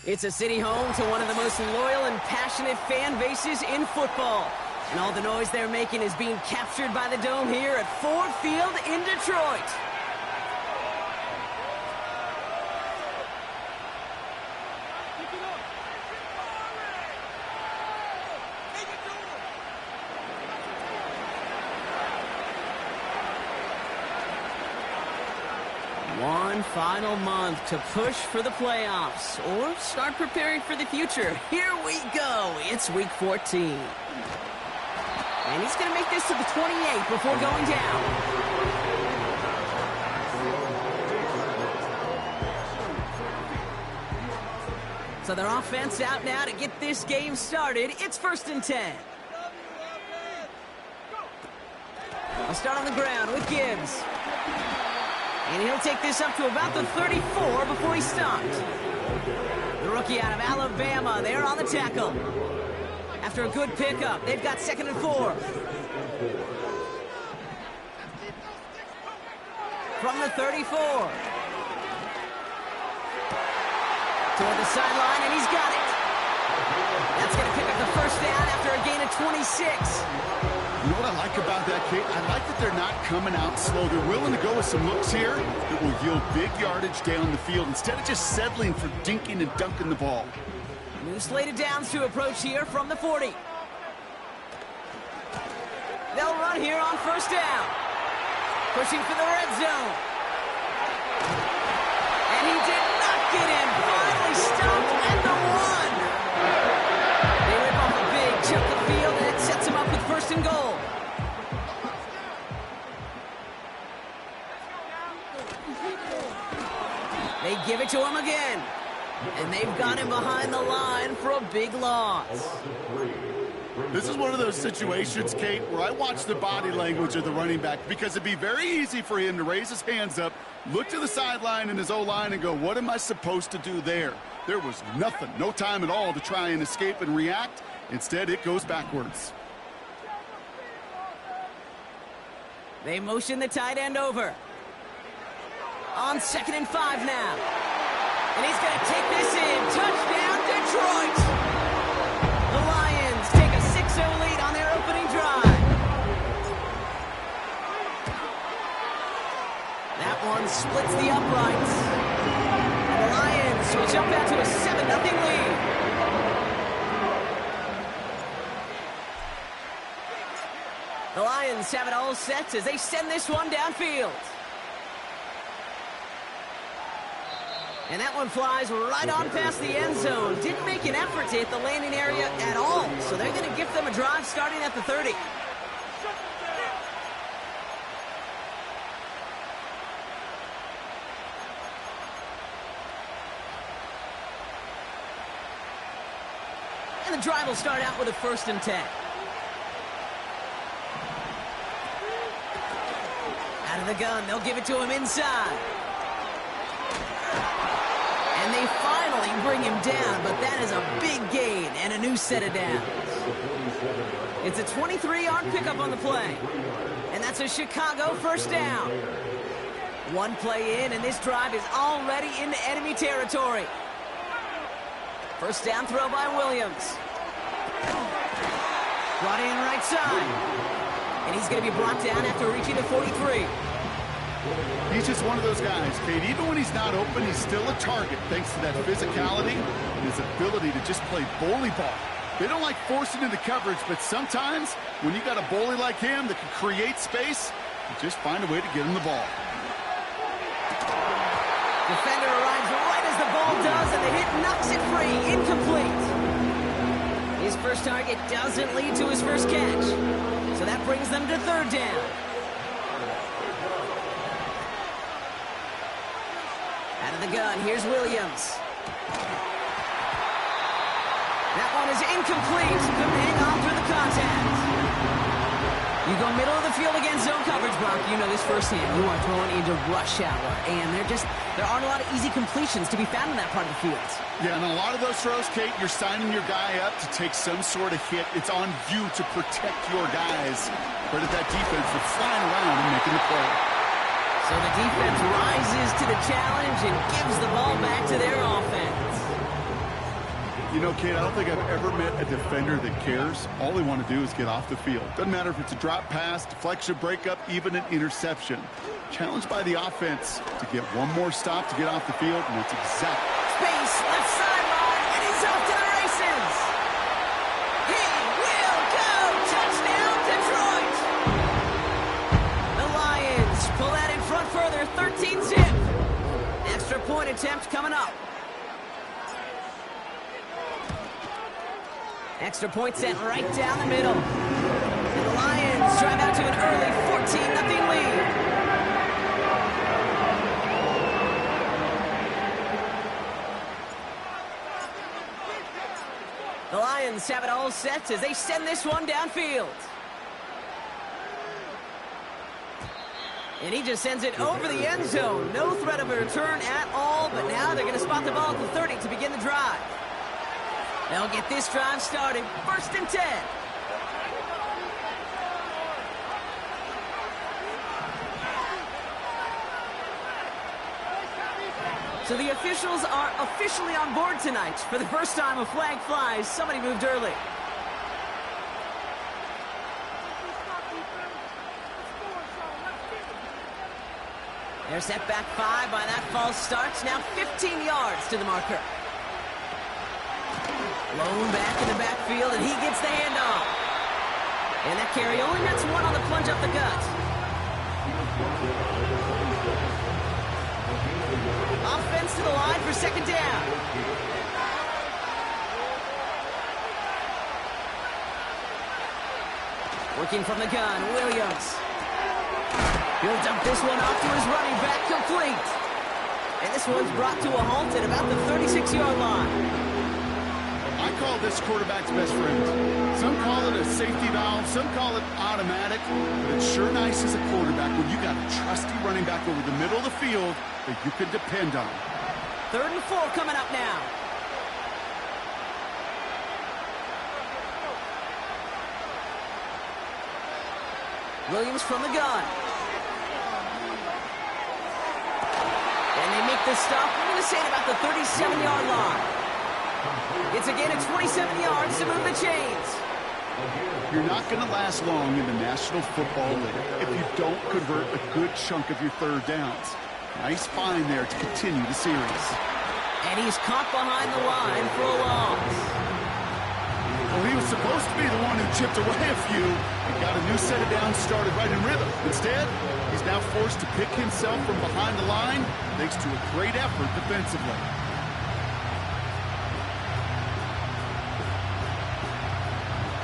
It's a city home to one of the most loyal and passionate fan bases in football. And all the noise they're making is being captured by the Dome here at Ford Field in Detroit. One final month to push for the playoffs or start preparing for the future. Here we go. It's week 14. And he's going to make this to the 28 before going down. So their offense out now to get this game started. It's 1st and 10. I'll start on the ground with Gibbs. And he'll take this up to about the 34 before he's stopped. The rookie out of Alabama, they're on the tackle. After a good pickup, they've got 2nd and 4. From the 34. Toward the sideline, and he's got it. That's going to pick up the 1st down after a gain of 26. You know what I like about that, Kate? I like that they're not coming out slow. They're willing to go with some looks here that will yield big yardage down the field instead of just settling for dinking and dunking the ball. New slated downs to approach here from the 40. They'll run here on 1st down. Pushing for the red zone. And he did not get in. Finally stopped at the 1. They rip off a big chunk of field, and it sets him up with 1st and goal. They give it to him again. And they've got him behind the line for a big loss. This is one of those situations, Kate, where I watch the body language of the running back because it'd be very easy for him to raise his hands up, look to the sideline in his O-line and go, what am I supposed to do there? There was nothing, no time at all to try and escape and react. Instead, it goes backwards. They motion the tight end over. On 2nd and 5 now. And he's going to take this in. Touchdown, Detroit! The Lions take a 6-0 lead on their opening drive. That one splits the uprights. And the Lions will jump out to a 7-0 lead. The Lions have it all set as they send this one downfield. And that one flies right on past the end zone. Didn't make an effort to hit the landing area at all. So they're going to give them a drive starting at the 30. And the drive will start out with a 1st and 10. Out of the gun, they'll give it to him inside. And they finally bring him down, but that is a big gain and a new set of downs. It's a 23-yard pickup on the play. And that's a Chicago 1st down. One play in, and this drive is already into enemy territory. 1st down throw by Williams. Brought in right side. And he's going to be brought down after reaching the 43. He's just one of those guys, Kate. Even when he's not open, he's still a target thanks to that physicality and his ability to just play bully ball. They don't like forcing into coverage, but sometimes when you got a bully like him that can create space, you just find a way to get him the ball. Defender arrives right as the ball does, and the hit knocks it free. Incomplete. His first target doesn't lead to his first catch. So that brings them to 3rd down. Out of the gun, here's Williams. That one is incomplete. Couldn't hang on through the contact. You go middle of the field against zone coverage, Brock. You know this firsthand. You are throwing into rush hour, and there aren't a lot of easy completions to be found in that part of the field. Yeah, and a lot of those throws, Kate, you're signing your guy up to take some sort of hit. It's on you to protect your guys. Credit that defense for flying around and making the play. So the defense rises to the challenge and gives the ball back to their offense. You know, Kate, I don't think I've ever met a defender that cares. All they want to do is get off the field. Doesn't matter if it's a drop pass, deflection, breakup, even an interception. Challenged by the offense to get one more stop to get off the field, and that's exactly. Space, left sideline, and he's off to the races. He will go. Touchdown, Detroit. The Lions pull that in front further, 13-zip. Extra point attempt coming up. Extra point sent right down the middle. And the Lions drive out to an early 14-0 lead. The Lions have it all set as they send this one downfield. And he just sends it over the end zone. No threat of a return at all, but now they're going to spot the ball at the 30 to begin the drive. They'll get this drive started. 1st and 10. So the officials are officially on board tonight. For the first time, a flag flies. Somebody moved early. They're set back 5 by that false start. Now 15 yards to the marker. Blown back in the backfield, and he gets the handoff. And that carry only nets 1 on the plunge up the gut. Offense to the line for 2nd down. Working from the gun, Williams. He'll dump this one off to his running back, complete. And this one's brought to a halt at about the 36-yard line. I call this quarterback's best friend. Some call it a safety valve, some call it automatic, but it's sure nice as a quarterback when you got a trusty running back over the middle of the field that you can depend on. 3rd and 4 coming up now. Williams from the gun. And they make the stop. We're going to say at about the 37-yard line. It's again at 27 yards to move the chains. You're not going to last long in the National Football League if you don't convert a good chunk of your 3rd downs. Nice find there to continue the series. And he's caught behind the line for a loss. Well, he was supposed to be the one who chipped away a few and got a new set of downs started right in rhythm. Instead, he's now forced to pick himself from behind the line thanks to a great effort defensively.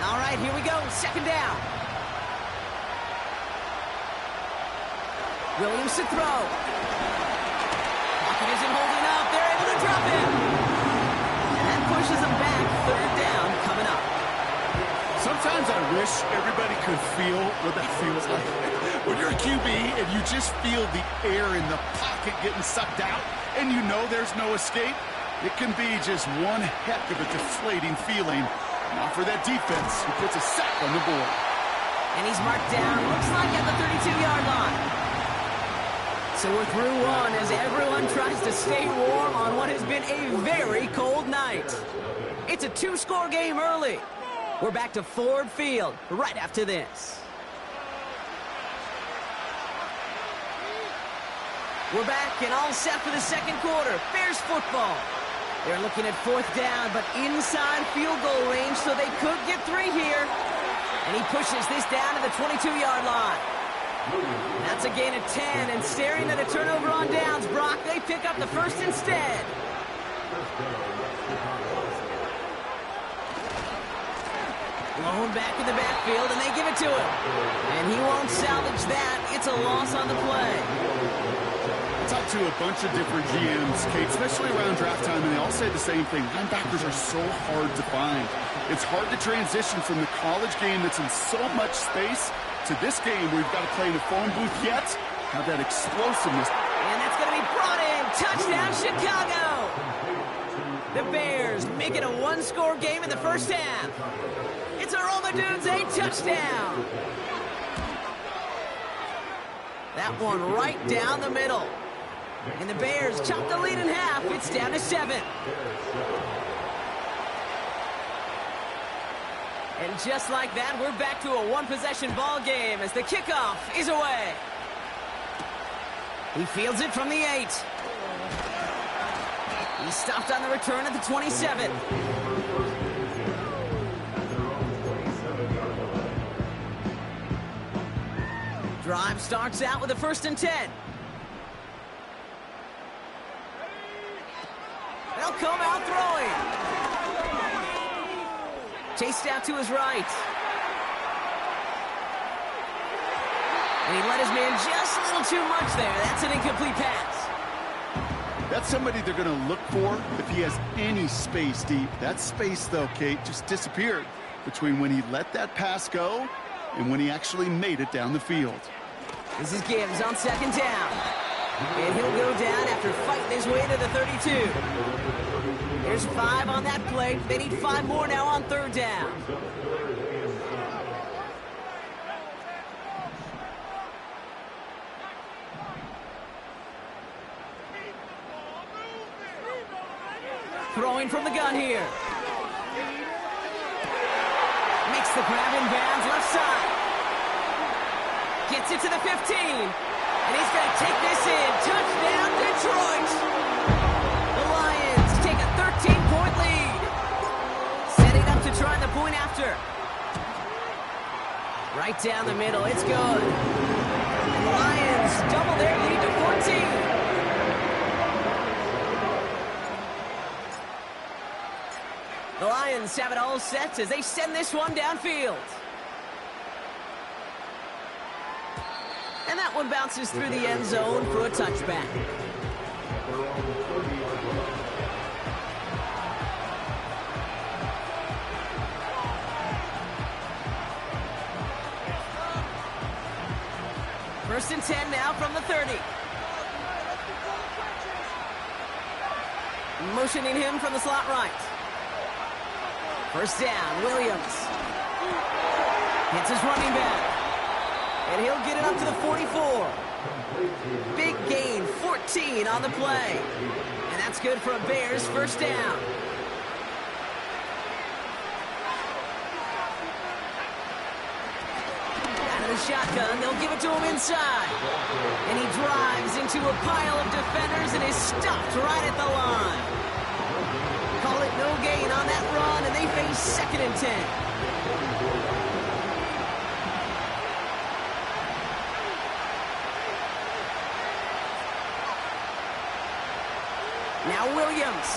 All right, here we go. 2nd down. Williams to throw. Pocket isn't holding up. They're able to drop him. And that pushes him back. 3rd down coming up. Sometimes I wish everybody could feel what that feels like. When you're a QB and you just feel the air in the pocket getting sucked out and you know there's no escape, it can be just one heck of a deflating feeling. Now for that defense, who puts a sack on the board. And he's marked down, looks like at the 32-yard line. So we're through one as everyone tries to stay warm on what has been a very cold night. It's a 2-score game early. We're back to Ford Field right after this. We're back and all set for the 2nd quarter. Bears football. They're looking at 4th down, but inside field goal range, so they could get 3 here. And he pushes this down to the 22-yard line. That's a gain of 10, and staring at a turnover on downs, Brock, they pick up the 1st instead. Blown back in the backfield, and they give it to him. And he won't salvage that. It's a loss on the play. Talk to a bunch of different GMs, Kate, especially around draft time, and they all say the same thing. Linebackers are so hard to find. It's hard to transition from the college game that's in so much space to this game where you've got to play in a phone booth yet have that explosiveness. And that's going to be brought in. Touchdown, Chicago! The Bears make it a 1-score game in the 1st half. It's a Roma Dudes, a touchdown. That one right down the middle. And the Bears chop the lead in half. It's down to 7. And just like that, we're back to a one-possession ball game as the kickoff is away. He fields it from the 8. He stopped on the return at the 27. Drive starts out with a 1st and 10. They'll come out throwing. Chased out to his right. And he let his man just a little too much there. That's an incomplete pass. That's somebody they're going to look for if he has any space deep. That space, though, Kate, just disappeared between when he let that pass go and when he actually made it down the field. This is Gibbs on 2nd down. And he'll go down after fighting his way to the 32. There's 5 on that play. They need 5 more now on 3rd down. Throwing from the gun here. Makes the grab in bounds left side. Gets it to the 15. And he's going to take this in. Touchdown, Detroit. The Lions take a 13-point lead. Setting up to try the point after. Right down the middle. It's good. And the Lions double their lead to 14. The Lions have it all set as they send this one downfield. And that one bounces through the end zone for a touchback. First and 10 now from the 30. Motioning him from the slot right. First down, Williams. Hits his running back. And he'll get it up to the 44. Big gain, 14 on the play. And that's good for a Bears first down. Out of the shotgun, they'll give it to him inside. And he drives into a pile of defenders and is stopped right at the line. Call it no gain on that run, and they face 2nd and 10. Now Williams.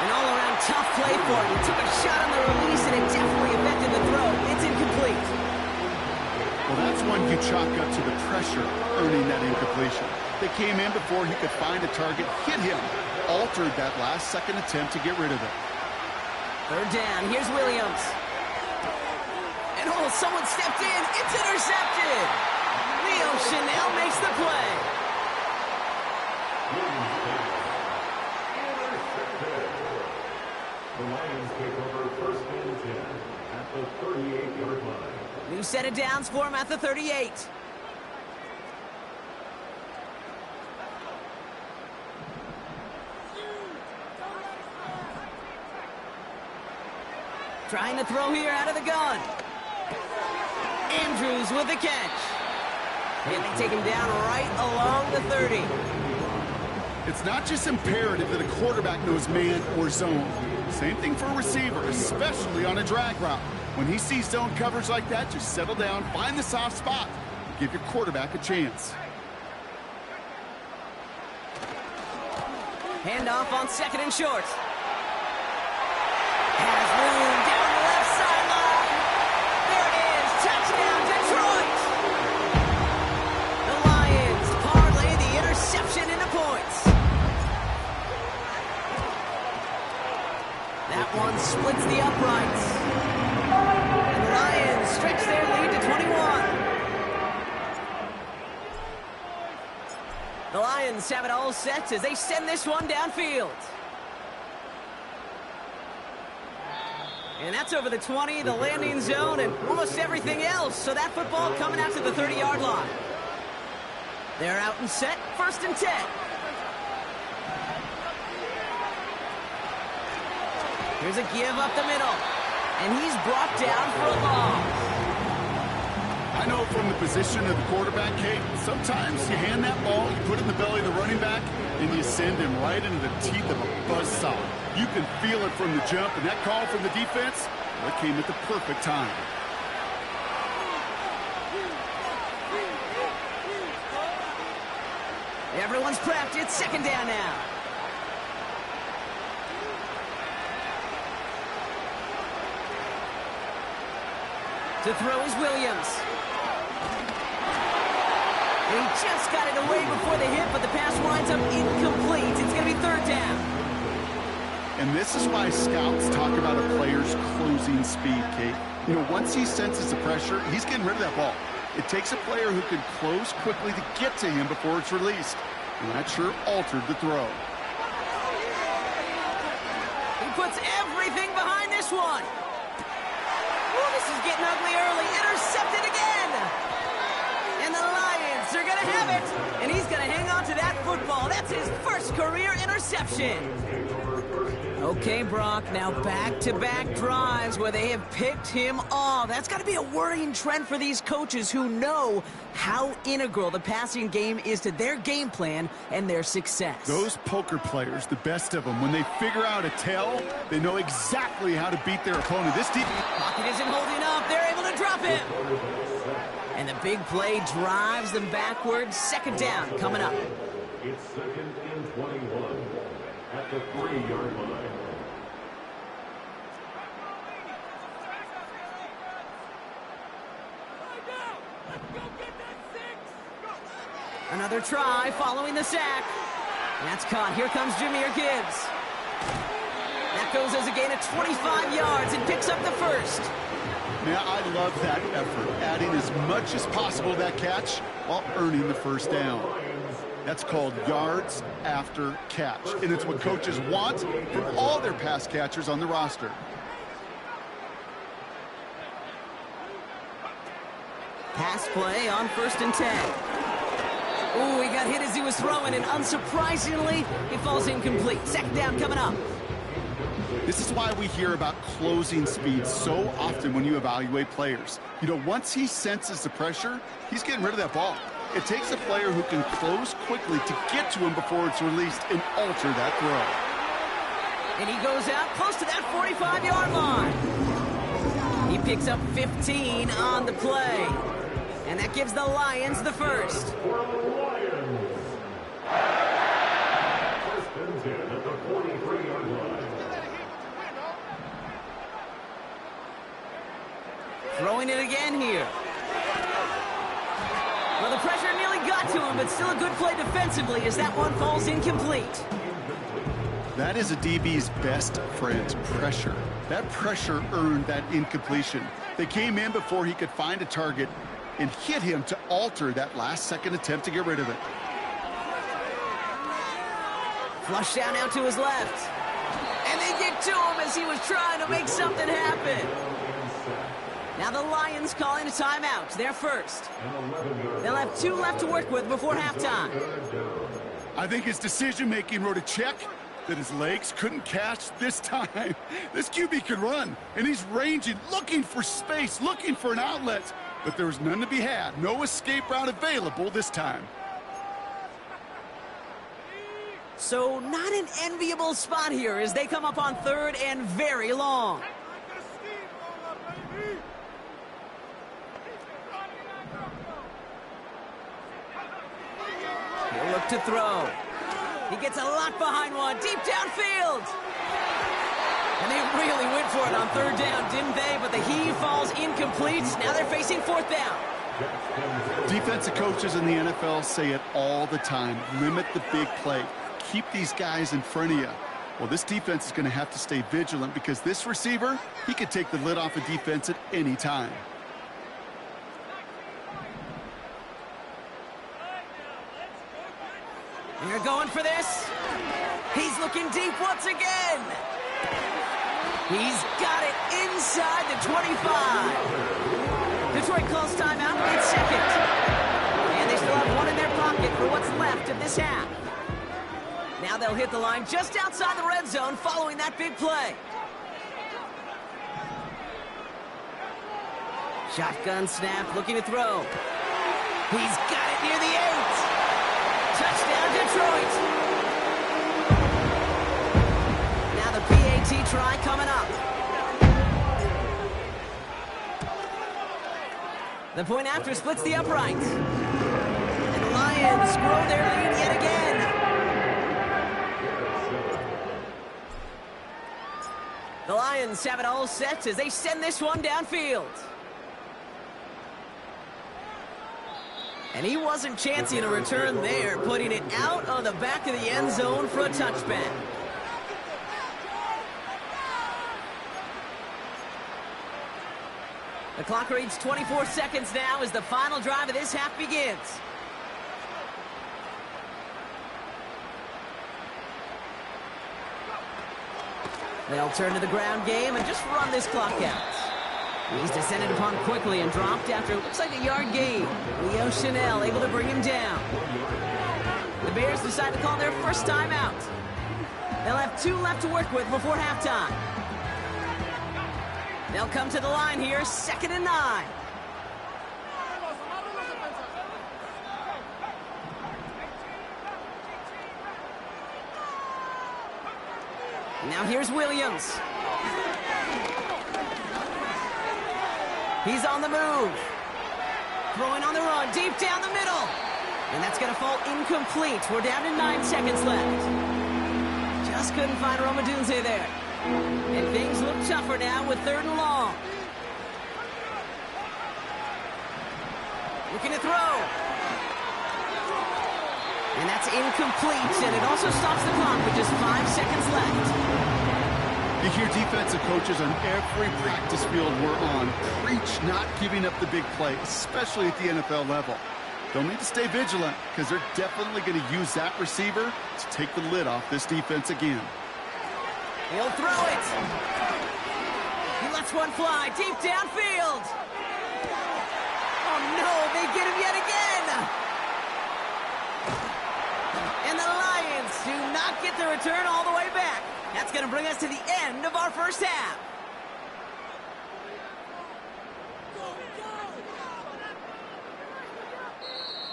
An all-around tough play for him. He took a shot on the release, and it definitely affected the throw. It's incomplete. Well, that's one you chalk up to the pressure earning that incompletion. They came in before he could find a target, hit him, altered that last-second attempt to get rid of it. 3rd down. Here's Williams. And oh, someone stepped in. It's intercepted. Leo Chanel makes the play. The Lions take over 1st and 10 at the 38-yard line. New set of downs for him at the 38. Trying to throw here out of the gun. Andrews with the catch. And they take him down right along the 30. It's not just imperative that a quarterback knows man or zone. Same thing for a receiver, especially on a drag route. When he sees zone coverage like that, just settle down, find the soft spot, and give your quarterback a chance. Handoff on 2nd and short. Has room down the left sideline. There it is. Touchdown, Detroit. The Lions parlay the interception into points. That one splits the uprights. And the Lions stretch their lead to 21. The Lions have it all set as they send this one downfield. And that's over the 20, the landing zone, and almost everything else. So that football coming out to the 30-yard line. They're out and set, 1st and 10. Here's a give up the middle. And he's brought down for a loss. I know from the position of the quarterback, Kate, sometimes you hand that ball, you put it in the belly of the running back, and you send him right into the teeth of a buzzsaw. You can feel it from the jump, and that call from the defense, that came at the perfect time. Everyone's prepped. It's second down now. To throw is Williams. And he just got it away before the hit, but the pass winds up incomplete. It's going to be third down. And this is why scouts talk about a player's closing speed, Kate. You know, once he senses the pressure, he's getting rid of that ball. It takes a player who can close quickly to get to him before it's released. And that sure altered the throw. He puts everything behind this one. Ooh, this is getting ugly early. Intercepted again. And the Lions are going to have it. And he's going to hang on to that football. That's his first career interception. Okay, Brock, now back-to-back drives where they have picked him off. That's got to be a worrying trend for these coaches who know how integral the passing game is to their game plan and their success. Those poker players, the best of them, when they figure out a tell, they know exactly how to beat their opponent. This deep Pocket isn't holding up. They're able to drop him. And the big play drives them backwards. Second down coming up. It's second and 21 at the 3-yard line. Another try following the sack. That's caught. Here comes Jahmyr Gibbs. That goes as a gain of 25 yards and picks up the first. Now, I love that effort, adding as much as possible to that catch while earning the first down. That's called yards after catch, and it's what coaches want from all their pass catchers on the roster. Pass play on 1st and 10. Ooh, he got hit as he was throwing, and unsurprisingly, he falls incomplete. Second down coming up. This is why we hear about closing speed so often when you evaluate players. You know, once he senses the pressure, he's getting rid of that ball. It takes a player who can close quickly to get to him before it's released and alter that throw. And he goes out close to that 45-yard line. He picks up 15 on the play. And that gives the Lions the first. For the Lions. First and 10 at the 43-yard line. Throwing it again here. Well, the pressure nearly got to him, but still a good play defensively as that one falls incomplete. That is a DB's best friend, pressure. That pressure earned that incompletion. They came in before he could find a target and hit him to alter that last-second attempt to get rid of it. Flush down out to his left. And they get to him as he was trying to make something happen. Now the Lions calling a timeout. They're first. They'll have 2 left to work with before halftime. I think his decision-making wrote a check that his legs couldn't catch this time. This QB could run, and he's ranging, looking for space, looking for an outlet. But there was none to be had. No escape route available this time. So not an enviable spot here as they come up on 3rd and very long. He'll look to throw. He gets a lot behind one, deep downfield. And they really went for it on 3rd down, didn't they? But the heave falls incomplete. Now they're facing 4th down. Defensive coaches in the NFL say it all the time. Limit the big play. Keep these guys in front of you. Well, this defense is going to have to stay vigilant because this receiver, he could take the lid off a defense at any time. And you're going for this. He's looking deep once again. He's got it inside the 25. Detroit calls timeout in second. And they still have one in their pocket for what's left of this half. Now they'll hit the line just outside the red zone following that big play. Shotgun snap, looking to throw. He's got it near the 8. Touchdown, Detroit. Now the PAT try coming up. The point after splits the uprights. And the Lions grow their lead yet again. The Lions have it all set as they send this one downfield. And he wasn't chancing a return there, putting it out on the back of the end zone for a touchback. The clock reads 24 seconds now as the final drive of this half begins. They'll turn to the ground game and just run this clock out. He's descended upon quickly and dropped after looks like a yard gain. Leo Chanel able to bring him down. The Bears decide to call their first time out. They'll have 2 left to work with before halftime. They'll come to the line here, 2nd and 9. Now here's Williams. He's on the move. Throwing on the run, deep down the middle. And that's going to fall incomplete. We're down to 9 seconds left. Just couldn't find Romadunze there. And things look tougher now with 3rd and long. Looking to throw. And that's incomplete, and it also stops the clock with just 5 seconds left. You hear defensive coaches on every practice field we're on preach not giving up the big play, especially at the NFL level. They'll need to stay vigilant because they're definitely going to use that receiver to take the lid off this defense again. He'll throw it. He lets one fly deep downfield. Oh, no, they get him yet again. And the Lions do not get the return all the way back. That's going to bring us to the end of our first half.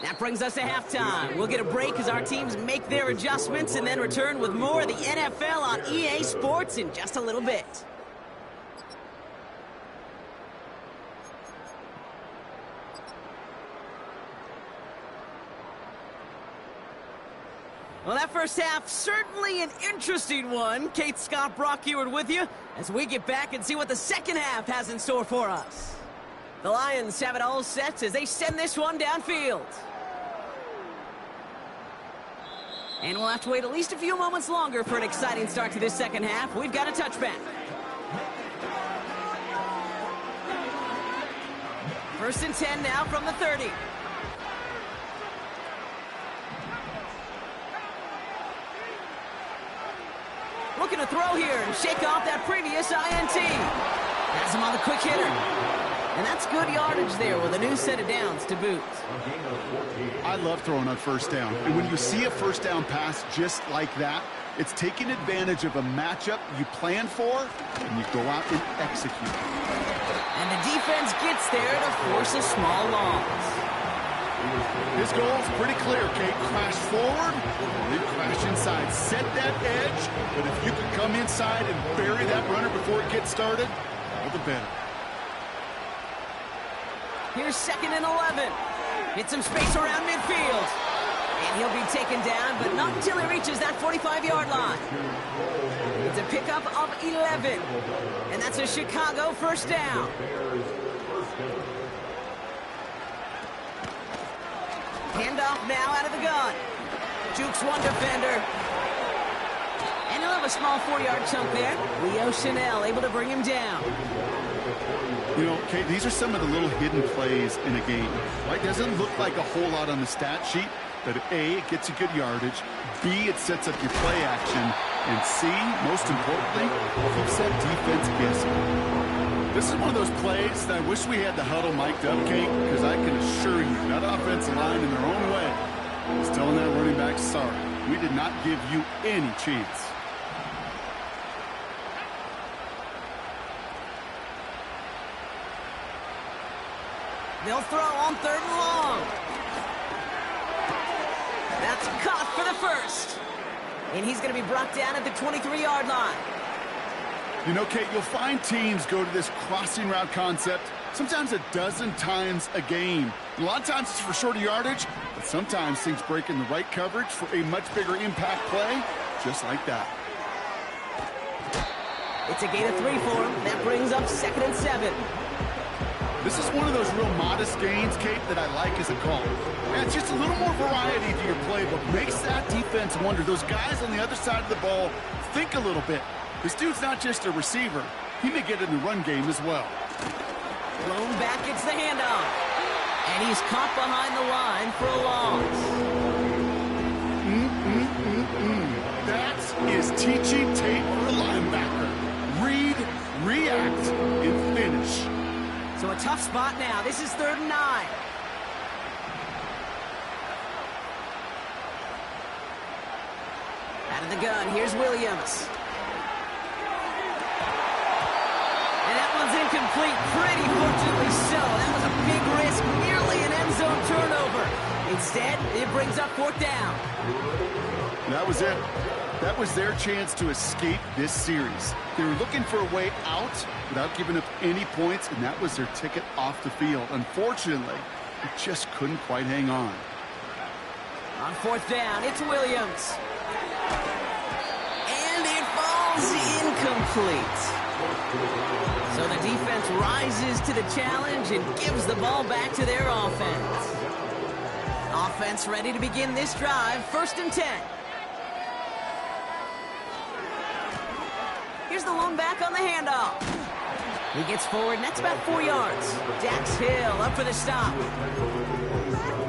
That brings us to halftime. We'll get a break as our teams make their adjustments and then return with more of the NFL on EA Sports in just a little bit. Well, that first half, certainly an interesting one. Kate Scott, Brock Eward with you as we get back and see what the second half has in store for us. The Lions have it all set as they send this one downfield. And we'll have to wait at least a few moments longer for an exciting start to this second half. We've got a touchback. 1st and 10 now from the 30. Looking to throw here and shake off that previous INT. Has him on the quick hitter. And that's good yardage there with a new set of downs to boot. I love throwing on 1st down. And when you see a 1st down pass just like that, it's taking advantage of a matchup you plan for, and you go out and execute. And the defense gets there to force a small loss. His goal is pretty clear, Kate. Crash forward, then crash inside. Set that edge, but if you can come inside and bury that runner before it gets started, all the better. Here's 2nd and 11. Hit some space around midfield. And he'll be taken down, but not until he reaches that 45-yard line. It's a pickup of 11. And that's a Chicago 1st down. Handoff now out of the gun. Jukes one defender. And he'll have a small 4-yard chunk there. Leo Chanel able to bring him down. You know, Kate, these are some of the little hidden plays in a game. Right? Doesn't look like a whole lot on the stat sheet, but A, it gets you good yardage. B, it sets up your play action. And C, most importantly, keeps that defense guessing. This is one of those plays that I wish we had the huddle mic'd up, Kate, because I can assure you that offensive line in their own way is telling that running back, sorry, we did not give you any chance. They'll throw on 3rd and long. That's caught for the first. And he's going to be brought down at the 23-yard line. You know, Kate, you'll find teams go to this crossing route concept sometimes a dozen times a game. A lot of times it's for shorter yardage, but sometimes things break in the right coverage for a much bigger impact play, just like that. It's a gain of 3 for him. That brings up 2nd and 7. This is one of those real modest gains, Kate, that I like as a call. And it's just a little more variety to your playbook. Makes that defense wonder. Those guys on the other side of the ball think a little bit. This dude's not just a receiver. He may get in the run game as well. Thrown back gets the handoff. And he's caught behind the line for a loss. That is teaching tape for a linebacker. Read, react, and finish. So a tough spot now. This is 3rd and 9. Out of the gun, here's Williams. And that one's incomplete, pretty fortunately so. That was a big risk, nearly an end zone turnover. Instead, it brings up 4th down. That was it. That was their chance to escape this series. They were looking for a way out without giving up any points, and that was their ticket off the field. Unfortunately, they just couldn't quite hang on. On 4th down, it's Williams. And it falls incomplete. So the defense rises to the challenge and gives the ball back to their offense. Offense ready to begin this drive, 1st and 10. Here's the lone back on the handoff. He gets forward, and that's about 4 yards. Dax Hill up for the stop.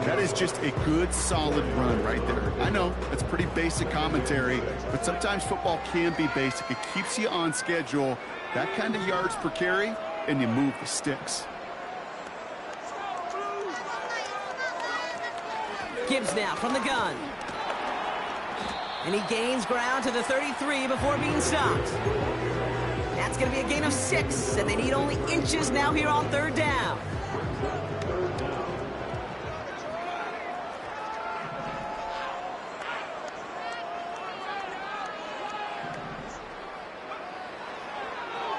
That is just a good, solid run right there. I know, that's pretty basic commentary, but sometimes football can be basic. It keeps you on schedule, that kind of yards per carry, and you move the sticks. Gibbs now from the gun. And he gains ground to the 33 before being stopped. That's going to be a gain of 6, and they need only inches now here on 3rd down.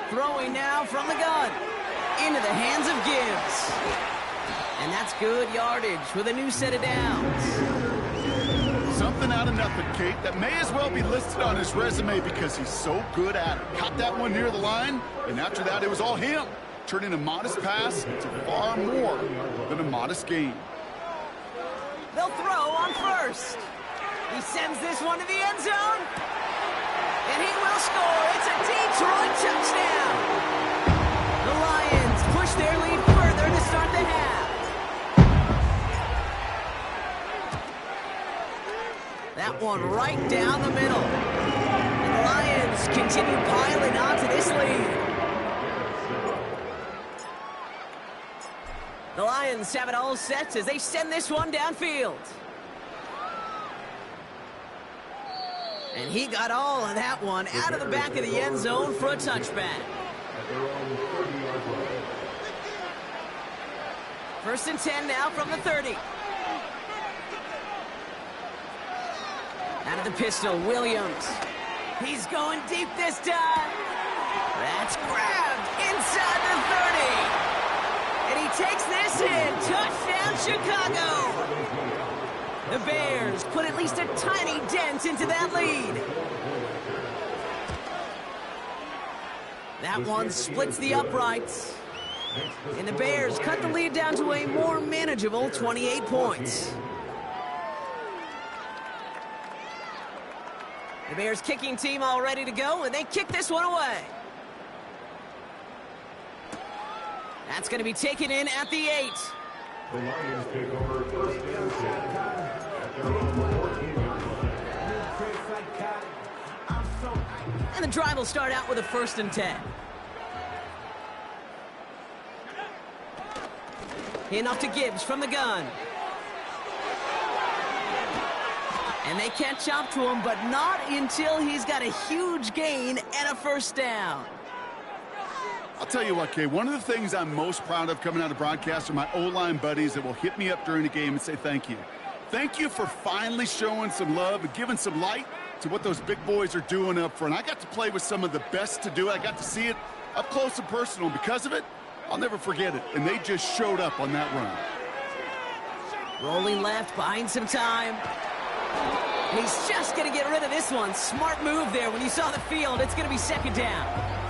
Throwing now from the gun. Into the hands of Gibbs. And that's good yardage with a new set of downs. Something out of nothing, Kate, that may as well be listed on his resume because he's so good at it. Caught that one near the line, and after that, it was all him. Turning a modest pass to far more than a modest gain. They'll throw on 1st. He sends this one to the end zone. And he will score. It's a Detroit touchdown. The Lions push their lead further to start the half. That one right down the middle. And the Lions continue piling onto this lead. The Lions have it all set as they send this one downfield. And he got all of that one out of the back of the end zone for a touchback. 1st and 10 now from the 30. Out of the pistol, Williams. He's going deep this time. That's grabbed inside the 30. And he takes this in. Touchdown, Chicago. The Bears put at least a tiny dent into that lead. That one splits the uprights. And the Bears cut the lead down to a more manageable 28 points. The Bears kicking team all ready to go, and they kick this one away. That's going to be taken in at the 8. The Lions take over 1st and 10 at their own 14-yard line. And the drive will start out with a 1st and 10. Handoff to Gibbs from the gun. And they catch up to him, but not until he's got a huge gain and a 1st down. I'll tell you what, Kay, one of the things I'm most proud of coming out of broadcast are my O-line buddies that will hit me up during the game and say thank you. Thank you for finally showing some love and giving some light to what those big boys are doing up front. I got to play with some of the best to do it. I got to see it up close and personal. And because of it, I'll never forget it. And they just showed up on that run. Rolling left, buying some time. And he's just going to get rid of this one. Smart move there. When you saw the field, it's going to be second down.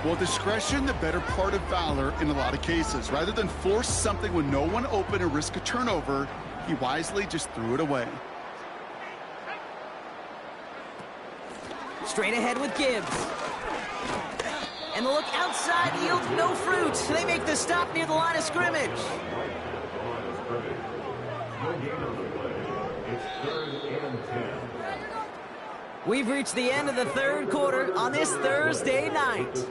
Well, discretion, the better part of valor in a lot of cases. Rather than force something when no one open and risk a turnover, he wisely just threw it away. Straight ahead with Gibbs. And the look outside yields no fruit. They make the stop near the line of scrimmage. We've reached the end of the third quarter on this Thursday night.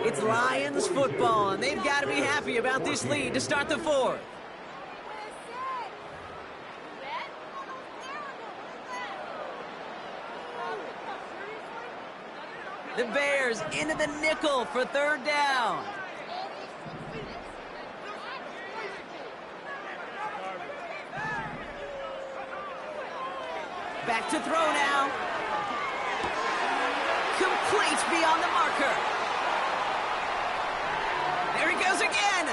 It's Lions football, and they've got to be happy about this lead to start the fourth. The Bears into the nickel for third down. Back to throw now. Complete beyond the marker. There he goes again.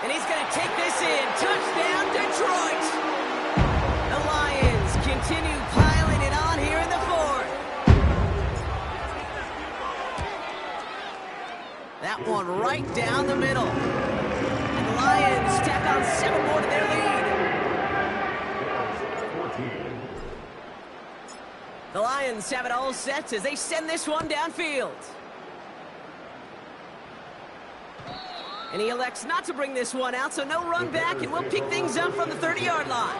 And he's going to take this in. Touchdown, Detroit. The Lions continue piling it on here in the fourth. That one right down the middle. And the Lions tack on 7 more to their lead. The Lions have it all set as they send this one downfield. And he elects not to bring this one out, so no run back, and we'll pick things up from the 30-yard line.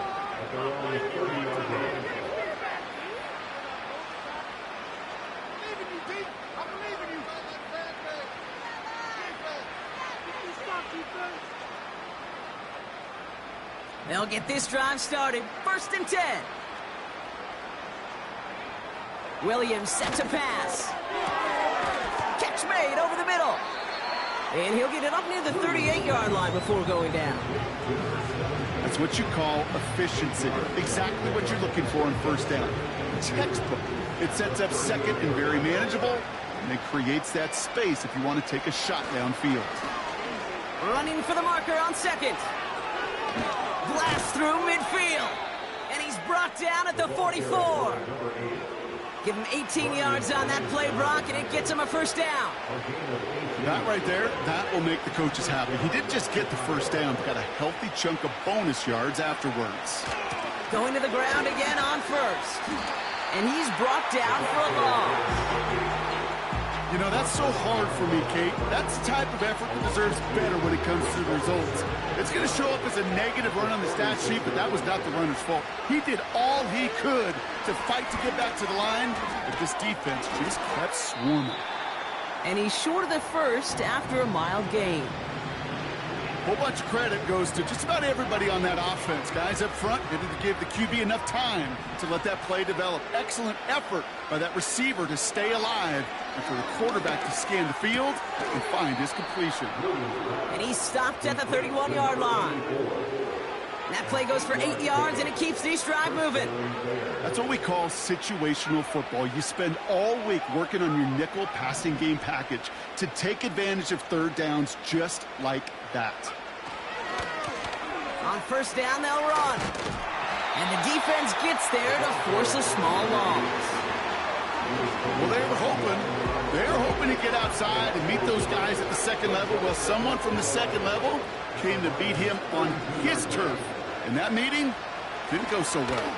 They'll get this drive started. 1st and 10. Williams set to pass. Catch made over the middle. And he'll get it up near the 38-yard line before going down. That's what you call efficiency. Exactly what you're looking for on first down. Textbook. It sets up second and very manageable, and it creates that space if you want to take a shot downfield. Running for the marker on second. Blast through midfield. And he's brought down at the 44. Give him 18 yards on that play, Brock, and it gets him a first down. That right there, that will make the coaches happy. He didn't just get the first down, but got a healthy chunk of bonus yards afterwards. Going to the ground again on first. And he's brought down for a loss. You know, that's so hard for me, Kate. That's the type of effort that deserves better when it comes to the results. It's going to show up as a negative run on the stat sheet, but that was not the runner's fault. He did all he could to fight to get back to the line, but this defense just kept swarming. And he's short of the first after a mild gain. A whole bunch of credit goes to just about everybody on that offense. Guys up front needed to give the QB enough time to let that play develop. Excellent effort by that receiver to stay alive and for the quarterback to scan the field and find his completion. And he stopped at the 31-yard line. That play goes for 8 yards, and it keeps this drive moving. That's what we call situational football. You spend all week working on your nickel passing game package to take advantage of third downs just like that. On first down, they'll run. And the defense gets there to force a small loss. Well, they were hoping to get outside and meet those guys at the second level. Well, someone from the second level came to beat him on his turf. And that meeting didn't go so well.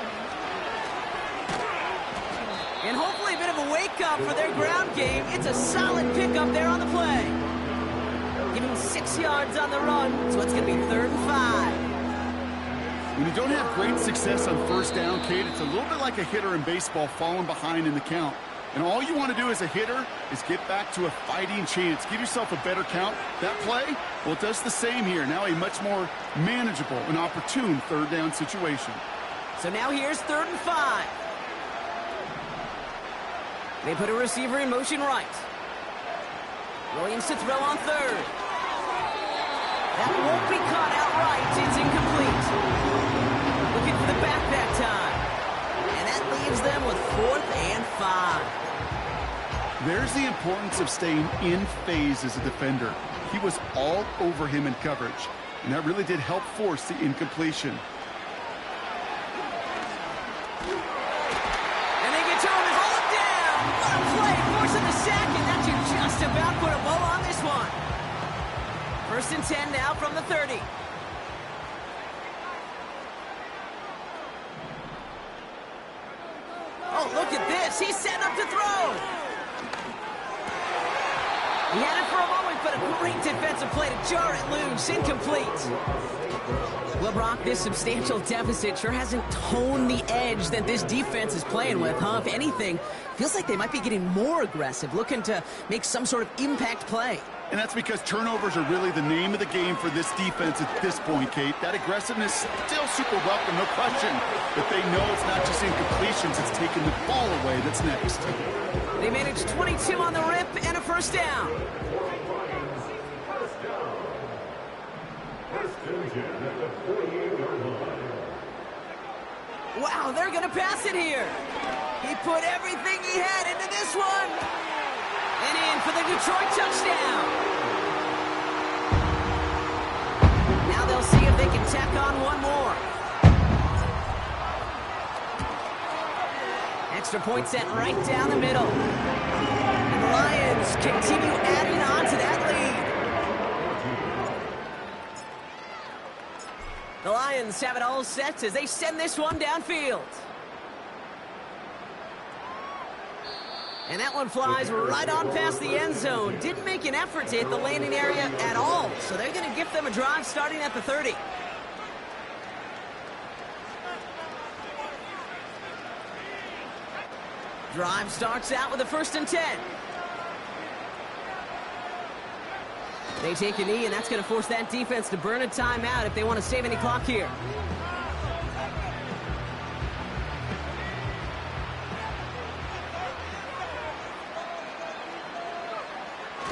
And hopefully a bit of a wake-up for their ground game. It's a solid pickup there on the play. Giving 6 yards on the run, so it's going to be 3rd and 5. When you don't have great success on first down, Kate, it's a little bit like a hitter in baseball falling behind in the count. And all you want to do as a hitter is get back to a fighting chance. Give yourself a better count. That play, well, it does the same here. Now a much more manageable and opportune third down situation. So now here's 3rd and 5. They put a receiver in motion right. Williams to throw on third. That won't be caught outright. It's incomplete. Looking for the back that time. And that leaves them with 4th and 5. There's the importance of staying in phase as a defender. He was all over him in coverage, and that really did help force the incompletion. And they get to him and haul him down. What a play, forcing the sack, and that should just about put a bow on this one. 1st and 10 now from the 30. Oh, look at this. He's setting up to throw. He had it for a moment, but a great defensive play to jar it loose. Incomplete. Well, Brock, this substantial deficit sure hasn't toned the edge that this defense is playing with, huh? If anything, feels like they might be getting more aggressive, looking to make some sort of impact play. And that's because turnovers are really the name of the game for this defense at this point, Kate. That aggressiveness still super welcome, no question. But they know it's not just incompletions, it's taking the ball away that's next. They managed 22 on the rip and a 1st down. Wow, they're going to pass it here. He put everything he had into this one. And in for the Detroit touchdown. Now they'll see if they can tack on one more. Extra point set right down the middle. And the Lions continue adding on to that lead. The Lions have it all set as they send this one downfield. And that one flies right on past the end zone. Didn't make an effort to hit the landing area at all. So they're going to give them a drive starting at the 30. Drive starts out with a 1st and 10. They take a knee, and that's going to force that defense to burn a timeout if they want to save any clock here.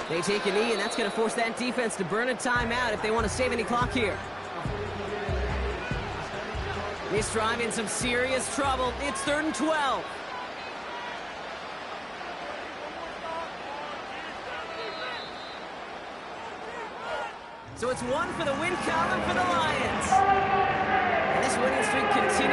They take a knee, and that's going to force that defense to burn a timeout if they want to save any clock here. This drive in some serious trouble. It's 3rd and 12. So it's 1 for the win column for the Lions. And this winning streak continues.